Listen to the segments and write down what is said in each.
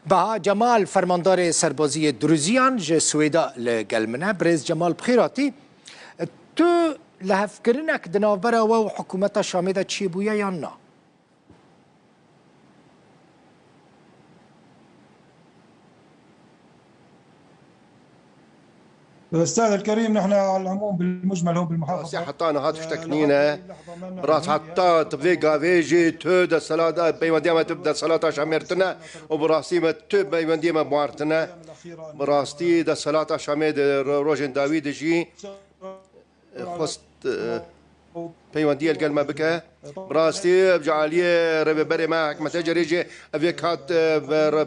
با جمال فرماندار سربازی دروزیان ج سویدا لگل منه برز جمال بخیراتی تو لهفکرینک دناوبره و حکومت شامی ده چی بویه یا نه؟ استاذ الكريم، نحن على العموم بالمجمل هون بالمحافظه حتى انا هات تكنينه براس حتى تفيقا فيجي تود الصلاه بيوديما تبدا صلاه شامرتنا وبراسيمه تب بيوديما موارتنا براستي دا صلاه شامد روجن داوود جي خست بيودي الكلمه بك براستي بجعاليه ربي بري ما حكمه تجريجي افيك هات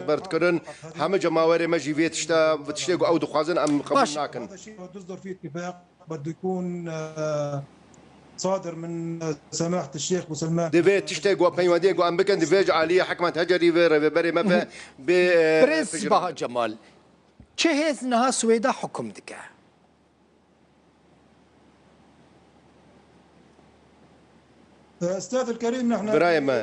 برتكرن هم جماوري ما جي فيتشتا بتشتيقوا او دخازن ام قبل ناكن هذا الشيء تصدر فيه اتفاق بده يكون صادر من سماحه الشيخ وسلمان ديفي تشتاق وبيودي ام بكن ديفي جعاليه حكمه تجري ربي بري ما برز با جمال چه هز نها سويدا حكم دكه استاذ الكريم، نحن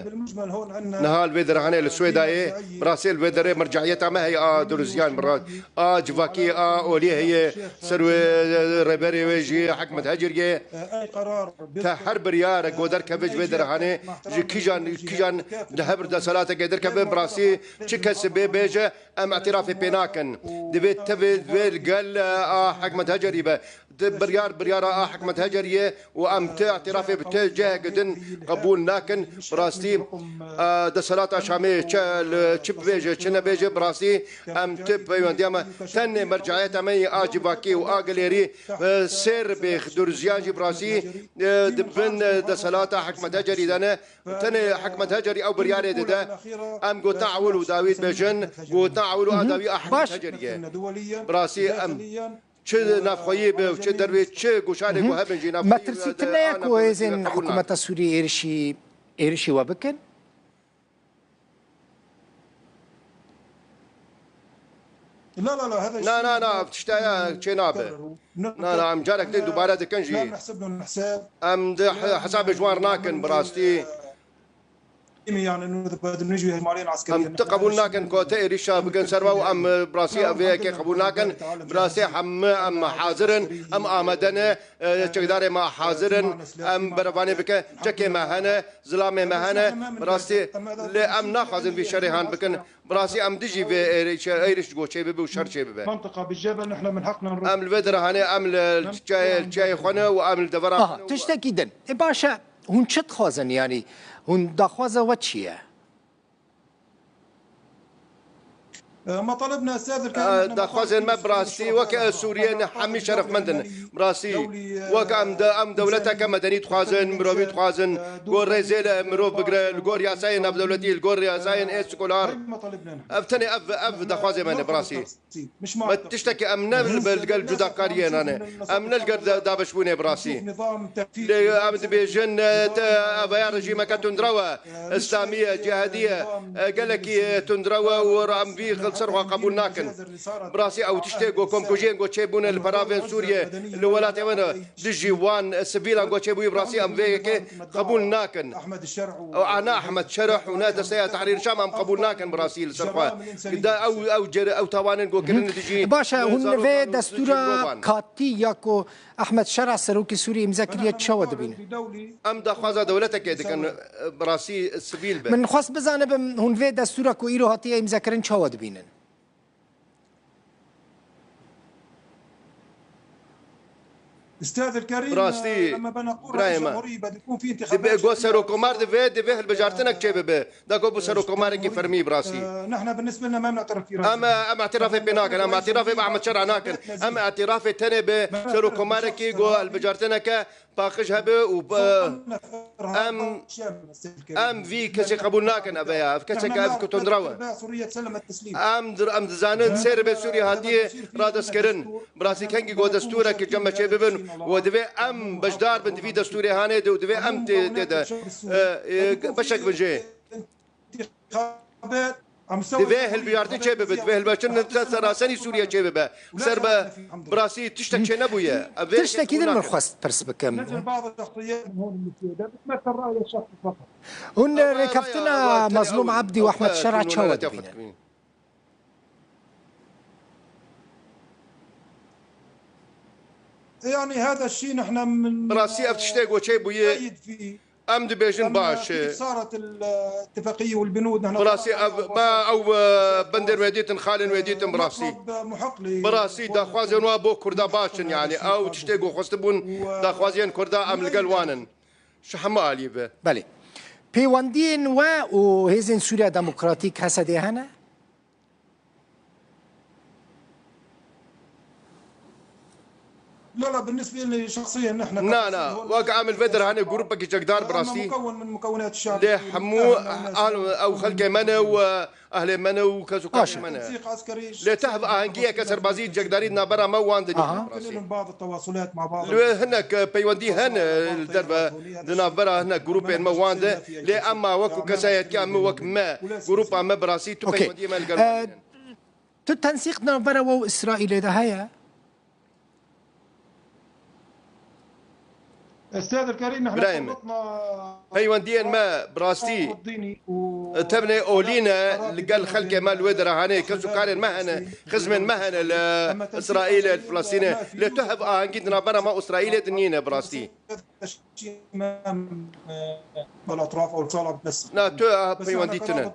بالمجمل هون عندنا نهال فيدر هاني السويداي براسيل فيدر مرجعيتها ما هي دروزيان مرات جفاكي اولي هي سروي ريبري ويجي حكمت هجريه اي قرار تحرب ريار قدر كبج فيدر هاني جي كيجان دهبر دا صلاه قدر كبج براسي تشكس بيجا ام اعتراف بيناكن ديفيت تفيد قال حكمت هجري بريار حكمة هجرية وأم اعترافي بتجاه قدن قبول ناكن براستي دا صلاة شامي تشب بيجي تشنا بيجي براستي أم تب يونديما ثاني مرجعيات أمي باكي وآقليري سير بيخ دورزيان جي براستي دبن دا صلاة حكمة هجري دانا ثاني حكمة هجري أو برياري دا أم قو تعولوا داويد بيجن قو تعولوا داوي أحمد هجرية براستي أم چه نافخویی به چه دروی چه گوشانی کو هم جی نافخویی مترسیتنا یک ویزن حکومت سوری ایرشی و بکن لا هذا لا بتشتايا چه نابه لا ام جارك دي دوباره دكنجي نحسب له الحساب ام حساب جوار ناكن براستي يعني انه بده نجي مالين عسكريه ام تقبلنا كن كوتا ريشا بكن سروا ام براسي افيك قبولنا كن براسي ام حاضرن ام امدن چقدار ما حاضرن ام برفاني بك چكي ما هنا ظلام ما هنا براسي ام ناخذن في شريهان بكن براسي ام دجي في ايرش جو شي بي وشر شي بي منطقه بالجبل نحن من حقنا نروح ام الفدر هنا ام الجاي خونه وام الدفران تشتكيدن باشا هون چت خوازن يعني هون داخوازه و چیه؟ مطالبنا استاذ الكريم داخوازن ما براسي وك سوريين حمي شرف مندن براسي وك ام دولتها كمدني تخازن مروبي تخازن غور ريزيل مرو بقرا غور ياساين اب دولتي غور ياساين اسكولار افتني اف داخوازن من براسي ما تشتكي ام نلقى جدا قاريين انا ام نلقى دابشبوني براسي ام بيجن ابيا رجيمه كتندروا اسلاميه جهاديه قال لك تندروا ورام في سروا قبول ناكن براسي او تشتيقو كومكوجين جو تشيبون البرافين سوريا الولات وانا دجيوان سبيلا جو تشيبوي براسي ام فيك قبول ناكن احمد الشرع انا احمد شرح ونادى سيا تحرير شام ام قبول ناكن براسي سروا او توانن جو كرن دجي باشا هون في دستور كاتي ياكو احمد شرع سروكي سوري مذاكريه تشاو دبين ام دخوازه دولتك كان براسي السبيل من خاص بزانب هون في دستور كو ايرو هاتيه مذاكرين تشاو دبين استاذ الكريم براسي لما بنقول جمهوريه بده يكون في انتخابات دي بيغو سرو كومار دي في البجارتنك شي بي داكو بسرو كومار كي فرمي براسي نحن بالنسبه لنا ما بنعترف في راسي اما اعترافي بناكن اما اعترافي باحمد شرع ناكن اما اعترافي تاني بسرو كومار كي جو البجارتنك باقشها به وب ام في كسي قبولناكن ابيا كسي كاف كتندروا سوريا تسلمت تسليم ام زانن سير بسوريا هاتيه رادسكرن براسي كانجي جو دستورك جمع شي ببن ودفي ام بجدار بنت في دستوري هاني ودفي ام تدا بشك بنجي دفي هالبيارتي شي ببت دفي هالباشن سراسني سوريا شي ببا سربا براسي تشتك شي نبويا تشتكي من الخواست برس بكم بعض الشخصيات هون المسيدة بتمثل رأي الشخص فقط هون ركبتنا مظلوم عبدي واحمد شرع تشاود بينا يعني هذا الشيء نحن من براسي افتشتاق وشي بويه نؤيد فيه. ام دبيجن باش كيف صارت الاتفاقيه والبنود نحن براسي ما او بندر وديتن خالن وديتن براسي محق براسي داخوازن وابو كردا باشن يعني او تشتاقوا خستبون داخوازين كردا ام القلوانن شو حمالي به بله پیوندین و هیزن سوریا دموکراتیک هسته هنه؟ لا بالنسبه لي شخصيا نحن لا واقع عامل بدر هاني جروبك جقدار براسي مكون من مكونات الشعب ليه حمو او خلق منا واهل منا وكذا منا تنسيق عسكري ليه تهب اهنجيه كسر بازي جقدارين نابرا ما واندني لهم بعض التواصلات مع بعض هناك بيوندي هن الدربه دنابرا هناك جروبين ما وانده ليه اما وكو كسايت كام وك ما جروب ما براسي تو بيوندي ما القلب تو تنسيق نابرا و اسرائيل ده هيا استاذ الكريم نحن خلطنا بيونديين ما براستي تبني اولينا قال خلق ما الودره هاني كسو كان مهنه خزم مهنه لاسرائيل الفلسطينيه لتهب عندنا برا ما اسرائيل دنينا براستي بالاطراف او الصالح بس نا تو بيونديتنا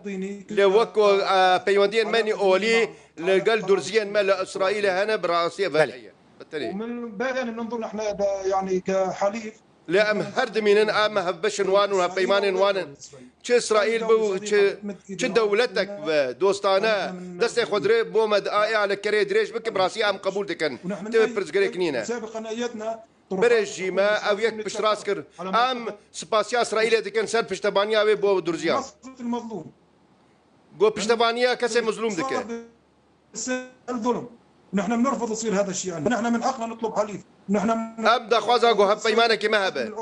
لوكو بيونديين ماني اولي قال درزيين ما لاسرائيل هنا براسي بالتالي ومن بعد ننظر نحن يعني كحليف لا ام هرد مين ام هبشن وان وبيمان وان تش اسرائيل بو تش دولتك دوستانه دست خضري بومد على كري دريش بك براسي ام قبول دكن تبرز غريكنينا سابقا ايدنا برجيما او يك بش راسكر ام سباسيا اسرائيل دكن سر بشتبانيا بو درزيا المظلوم جو بشتبانيا كسي مظلوم دكن الظلم نحن بنرفض يصير هذا الشيء يعني. نحن من حقنا نطلب حليف نحن ابدا خوازاغو هب بيمانك ما هبه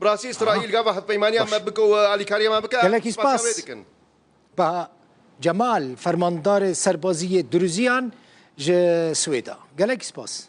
براسي اسرائيل قبا هب بيمانيا ما بكو علي كاريا ما بكا گلکی سپاس با جمال فرماندار سربازی دروزیان ج سویدا گلکی سپاس